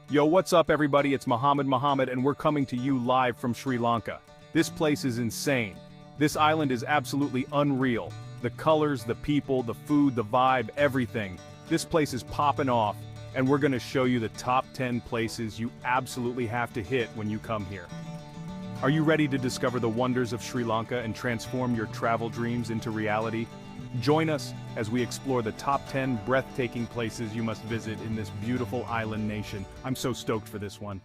Yo, what's up everybody? It's Mohammed, and we're coming to you live from Sri Lanka. This place is insane. This island is absolutely unreal. The colors, the people, the food, the vibe, everything. This place is popping off, and we're gonna show you the top 10 places you absolutely have to hit when you come here. Are you ready to discover the wonders of Sri Lanka and transform your travel dreams into reality? Join us as we explore the top 10 breathtaking places you must visit in this beautiful island nation. I'm so stoked for this one.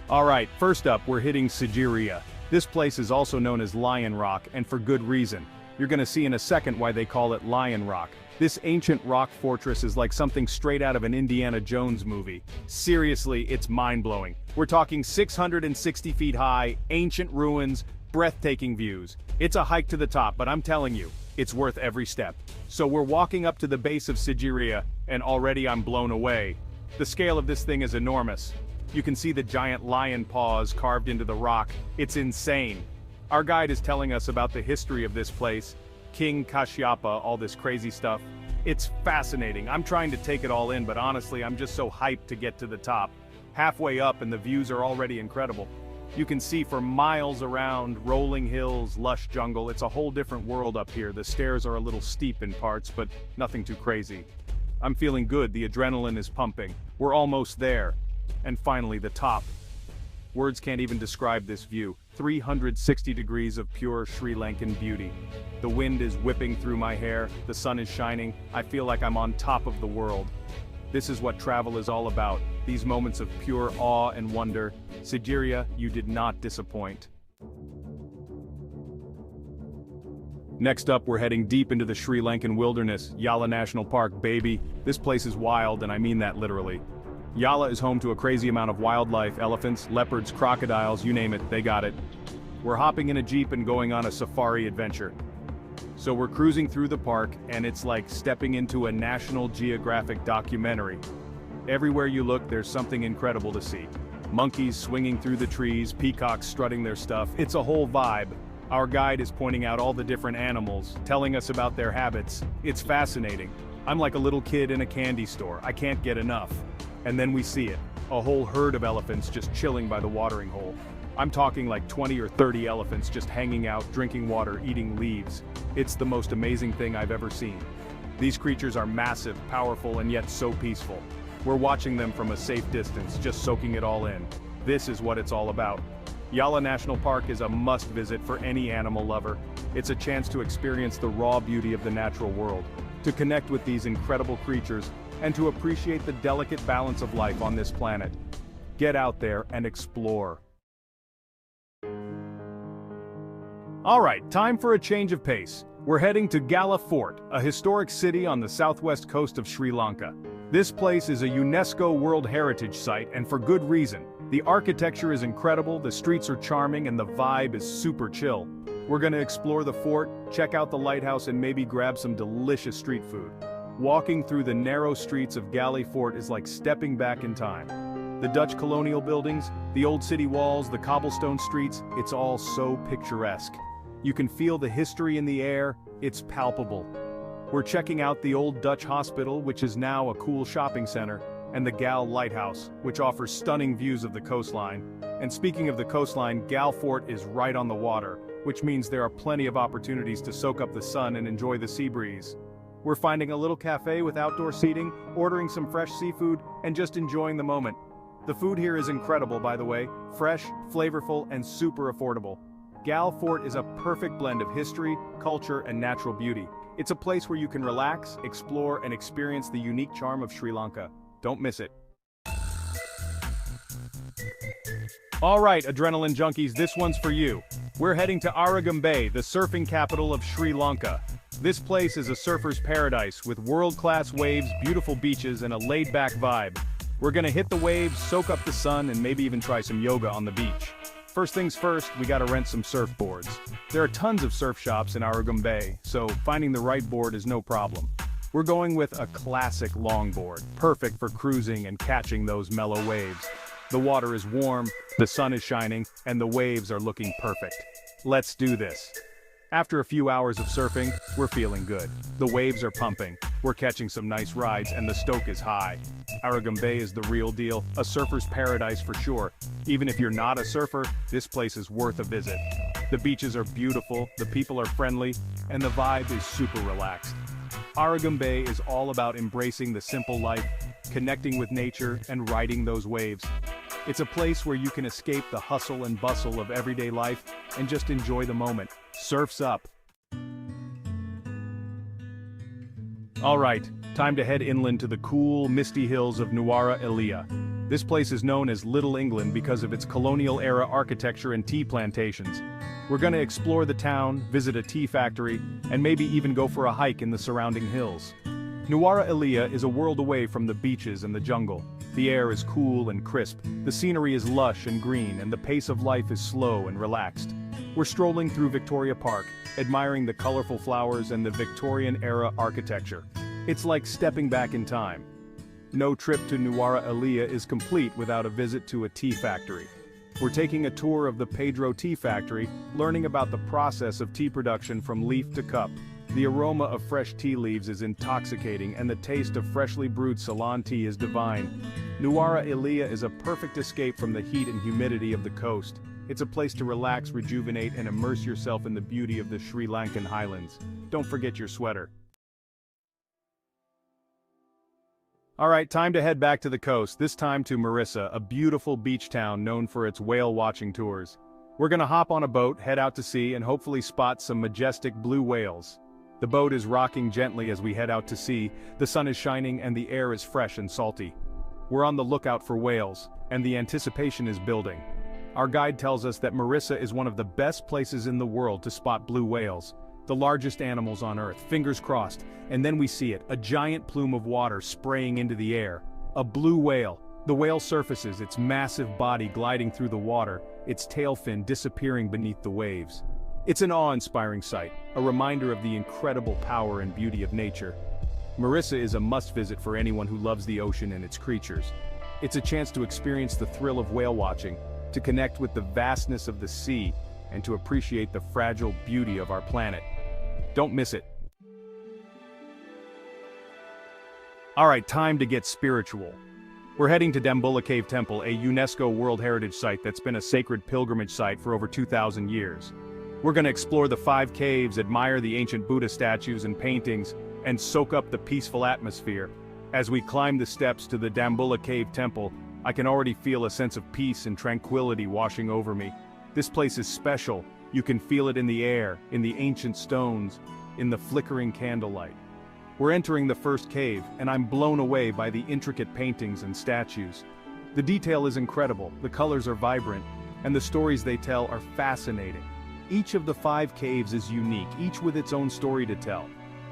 Alright, first up we're hitting Sigiriya. This place is also known as Lion Rock, and for good reason. You're gonna see in a second why they call it Lion Rock. This ancient rock fortress is like something straight out of an Indiana Jones movie. Seriously, it's mind-blowing. We're talking 660 feet high, ancient ruins, breathtaking views. It's a hike to the top, but I'm telling you, it's worth every step. So we're walking up to the base of Sigiriya, and already I'm blown away. The scale of this thing is enormous. You can see the giant lion paws carved into the rock. It's insane. Our guide is telling us about the history of this place, King Kashyapa, all this crazy stuff. It's fascinating. I'm trying to take it all in, but honestly, I'm just so hyped to get to the top. Halfway up and the views are already incredible. You can see for miles around, rolling hills, lush jungle. It's a whole different world up here. The stairs are a little steep in parts, but nothing too crazy. I'm feeling good, the adrenaline is pumping. We're almost there. And finally, the top. Words can't even describe this view. 360 degrees of pure Sri Lankan beauty. The wind is whipping through my hair, the sun is shining, I feel like I'm on top of the world. This is what travel is all about, these moments of pure awe and wonder. Sigiriya, you did not disappoint. Next up, we're heading deep into the Sri Lankan wilderness, Yala National Park, baby. This place is wild, and I mean that literally. Yala is home to a crazy amount of wildlife, elephants, leopards, crocodiles, you name it, they got it. We're hopping in a jeep and going on a safari adventure. So we're cruising through the park, and it's like stepping into a National Geographic documentary. Everywhere you look, there's something incredible to see. Monkeys swinging through the trees, peacocks strutting their stuff, it's a whole vibe. Our guide is pointing out all the different animals, telling us about their habits. It's fascinating. I'm like a little kid in a candy store, I can't get enough. And then we see it, a whole herd of elephants just chilling by the watering hole. I'm talking like 20 or 30 elephants just hanging out, drinking water, eating leaves. It's the most amazing thing I've ever seen. These creatures are massive, powerful, and yet so peaceful. We're watching them from a safe distance, just soaking it all in. This is what it's all about. Yala National Park is a must-visit for any animal lover. It's a chance to experience the raw beauty of the natural world, to connect with these incredible creatures, and to appreciate the delicate balance of life on this planet. Get out there and explore. Alright, time for a change of pace. We're heading to Galle Fort, a historic city on the southwest coast of Sri Lanka. This place is a UNESCO World Heritage Site, and for good reason. The architecture is incredible, the streets are charming, and the vibe is super chill. We're gonna explore the fort, check out the lighthouse, and maybe grab some delicious street food. Walking through the narrow streets of Galle Fort is like stepping back in time. The Dutch colonial buildings, the old city walls, the cobblestone streets, it's all so picturesque. You can feel the history in the air, it's palpable. We're checking out the old Dutch hospital, which is now a cool shopping center, and the Galle Lighthouse, which offers stunning views of the coastline. And speaking of the coastline, Galle Fort is right on the water, which means there are plenty of opportunities to soak up the sun and enjoy the sea breeze. We're finding a little cafe with outdoor seating, ordering some fresh seafood, and just enjoying the moment. The food here is incredible, by the way, fresh, flavorful, and super affordable. Galle Fort is a perfect blend of history, culture, and natural beauty. It's a place where you can relax, explore, and experience the unique charm of Sri Lanka. Don't miss it. Alright, adrenaline junkies, this one's for you. We're heading to Arugam Bay, the surfing capital of Sri Lanka. This place is a surfer's paradise with world-class waves, beautiful beaches, and a laid-back vibe. We're gonna hit the waves, soak up the sun, and maybe even try some yoga on the beach. First things first, we gotta rent some surfboards. There are tons of surf shops in Arugam Bay, so finding the right board is no problem. We're going with a classic longboard, perfect for cruising and catching those mellow waves. The water is warm, the sun is shining, and the waves are looking perfect. Let's do this. After a few hours of surfing, we're feeling good. The waves are pumping, We're catching some nice rides and the stoke is high. Aragon Bay is the real deal, a surfer's paradise for sure. Even if you're not a surfer, this place is worth a visit. The beaches are beautiful, the people are friendly, and the vibe is super relaxed. Aragon Bay is all about embracing the simple life, connecting with nature, and riding those waves. It's a place where you can escape the hustle and bustle of everyday life and just enjoy the moment. Surf's up. Alright, time to head inland to the cool, misty hills of Nuwara Eliya. This place is known as Little England because of its colonial-era architecture and tea plantations. We're gonna explore the town, visit a tea factory, and maybe even go for a hike in the surrounding hills. Nuwara Eliya is a world away from the beaches and the jungle. The air is cool and crisp, the scenery is lush and green, and the pace of life is slow and relaxed. We're strolling through Victoria Park, admiring the colorful flowers and the Victorian-era architecture. It's like stepping back in time. No trip to Nuwara Eliya is complete without a visit to a tea factory. We're taking a tour of the Pedro Tea Factory, learning about the process of tea production from leaf to cup. The aroma of fresh tea leaves is intoxicating and the taste of freshly brewed Ceylon tea is divine. Nuwara Eliya is a perfect escape from the heat and humidity of the coast. It's a place to relax, rejuvenate, and immerse yourself in the beauty of the Sri Lankan highlands. Don't forget your sweater. Alright, time to head back to the coast, this time to Mirissa, a beautiful beach town known for its whale-watching tours. We're gonna hop on a boat, head out to sea, and hopefully spot some majestic blue whales. The boat is rocking gently as we head out to sea, the sun is shining and the air is fresh and salty. We're on the lookout for whales, and the anticipation is building. Our guide tells us that Mirissa is one of the best places in the world to spot blue whales, the largest animals on Earth, fingers crossed, and then we see it, a giant plume of water spraying into the air. A blue whale. The whale surfaces, its massive body gliding through the water, its tail fin disappearing beneath the waves. It's an awe-inspiring sight, a reminder of the incredible power and beauty of nature. Mirissa is a must-visit for anyone who loves the ocean and its creatures. It's a chance to experience the thrill of whale watching, to connect with the vastness of the sea, and to appreciate the fragile beauty of our planet. Don't miss it. Alright, time to get spiritual. We're heading to Dambulla Cave Temple, a UNESCO World Heritage Site that's been a sacred pilgrimage site for over 2,000 years. We're gonna explore the 5 caves, admire the ancient Buddha statues and paintings, and soak up the peaceful atmosphere. As we climb the steps to the Dambulla Cave Temple, I can already feel a sense of peace and tranquility washing over me. This place is special. You can feel it in the air, in the ancient stones, in the flickering candlelight. We're entering the first cave, and I'm blown away by the intricate paintings and statues. The detail is incredible, the colors are vibrant, and the stories they tell are fascinating. Each of the 5 caves is unique, each with its own story to tell.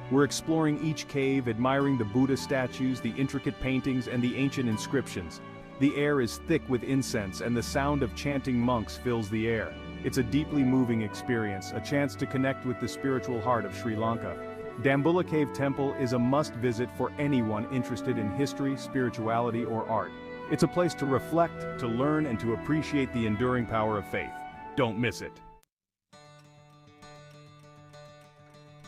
We're exploring each cave, admiring the Buddha statues, the intricate paintings, and the ancient inscriptions. The air is thick with incense, and the sound of chanting monks fills the air. It's a deeply moving experience, a chance to connect with the spiritual heart of Sri Lanka. Dambulla Cave Temple is a must-visit for anyone interested in history, spirituality, or art. It's a place to reflect, to learn, and to appreciate the enduring power of faith. Don't miss it.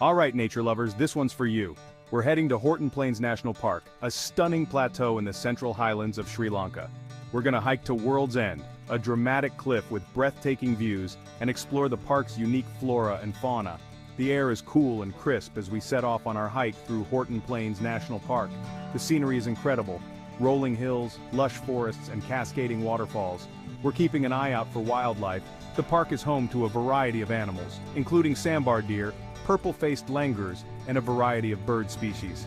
Alright, nature lovers, this one's for you. We're heading to Horton Plains National Park, a stunning plateau in the central highlands of Sri Lanka. We're gonna hike to World's End, a dramatic cliff with breathtaking views, and explore the park's unique flora and fauna. The air is cool and crisp as we set off on our hike through Horton Plains National Park. The scenery is incredible. Rolling hills, lush forests, and cascading waterfalls. We're keeping an eye out for wildlife. The park is home to a variety of animals, including sambar deer, purple-faced langurs, and a variety of bird species.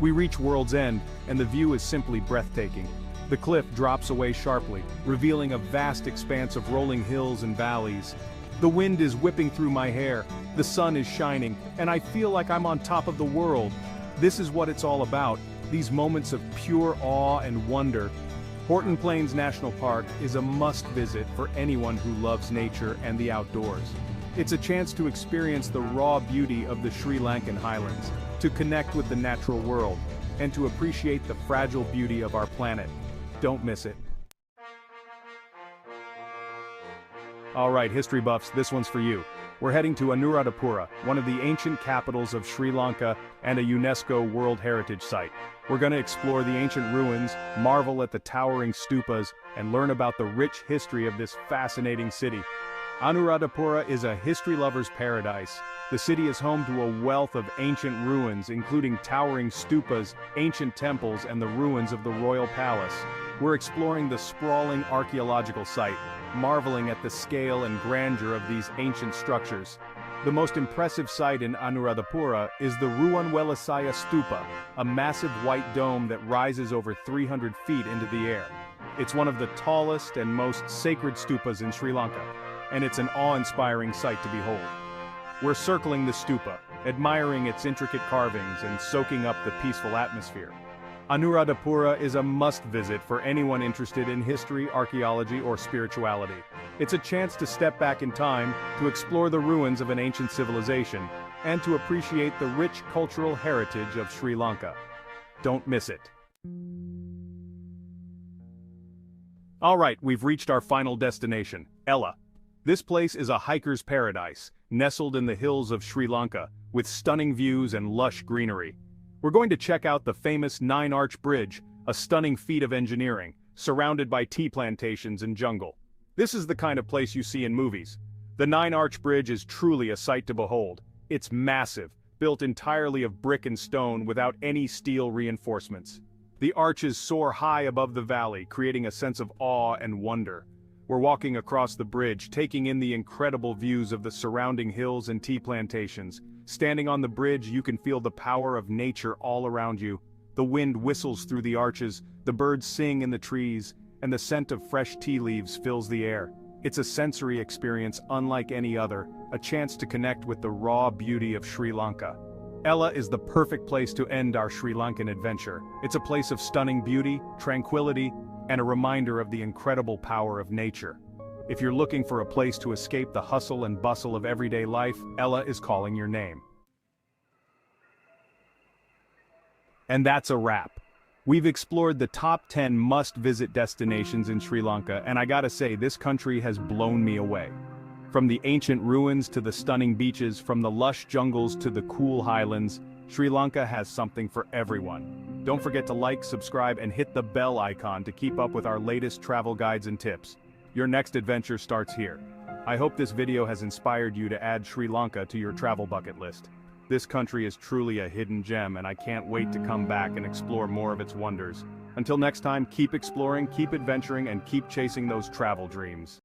We reach World's End, and the view is simply breathtaking. The cliff drops away sharply, revealing a vast expanse of rolling hills and valleys. The wind is whipping through my hair, the sun is shining, and I feel like I'm on top of the world. This is what it's all about, these moments of pure awe and wonder. Horton Plains National Park is a must-visit for anyone who loves nature and the outdoors. It's a chance to experience the raw beauty of the Sri Lankan highlands, to connect with the natural world, and to appreciate the fragile beauty of our planet. Don't miss it. Alright, history buffs, this one's for you. We're heading to Anuradhapura, one of the ancient capitals of Sri Lanka and a UNESCO World Heritage Site. We're going to explore the ancient ruins, marvel at the towering stupas, and learn about the rich history of this fascinating city. Anuradhapura is a history lover's paradise. The city is home to a wealth of ancient ruins, including towering stupas, ancient temples, and the ruins of the royal palace. We're exploring the sprawling archaeological site, marveling at the scale and grandeur of these ancient structures. The most impressive site in Anuradhapura is the Ruwanwelisaya Stupa, a massive white dome that rises over 300 feet into the air. It's one of the tallest and most sacred stupas in Sri Lanka, and it's an awe-inspiring sight to behold. We're circling the stupa, admiring its intricate carvings and soaking up the peaceful atmosphere. Anuradhapura is a must-visit for anyone interested in history, archaeology, or spirituality. It's a chance to step back in time, to explore the ruins of an ancient civilization, and to appreciate the rich cultural heritage of Sri Lanka. Don't miss it. Alright, we've reached our final destination, Yala. This place is a hiker's paradise, nestled in the hills of Sri Lanka, with stunning views and lush greenery. We're going to check out the famous Nine-Arch Bridge, a stunning feat of engineering, surrounded by tea plantations and jungle. This is the kind of place you see in movies. The Nine-Arch Bridge is truly a sight to behold. It's massive, built entirely of brick and stone without any steel reinforcements. The arches soar high above the valley, creating a sense of awe and wonder. We're walking across the bridge, taking in the incredible views of the surrounding hills and tea plantations. Standing on the bridge, you can feel the power of nature all around you. The wind whistles through the arches, the birds sing in the trees, and the scent of fresh tea leaves fills the air. It's a sensory experience unlike any other, a chance to connect with the raw beauty of Sri Lanka. Yala is the perfect place to end our Sri Lankan adventure. It's a place of stunning beauty, tranquility, and a reminder of the incredible power of nature. If you're looking for a place to escape the hustle and bustle of everyday life, Yala is calling your name. And that's a wrap. We've explored the top 10 must-visit destinations in Sri Lanka, and I gotta say, this country has blown me away. From the ancient ruins to the stunning beaches, from the lush jungles to the cool highlands, Sri Lanka has something for everyone. Don't forget to like, subscribe, and hit the bell icon to keep up with our latest travel guides and tips. Your next adventure starts here. I hope this video has inspired you to add Sri Lanka to your travel bucket list. This country is truly a hidden gem, and I can't wait to come back and explore more of its wonders. Until next time, keep exploring, keep adventuring, and keep chasing those travel dreams.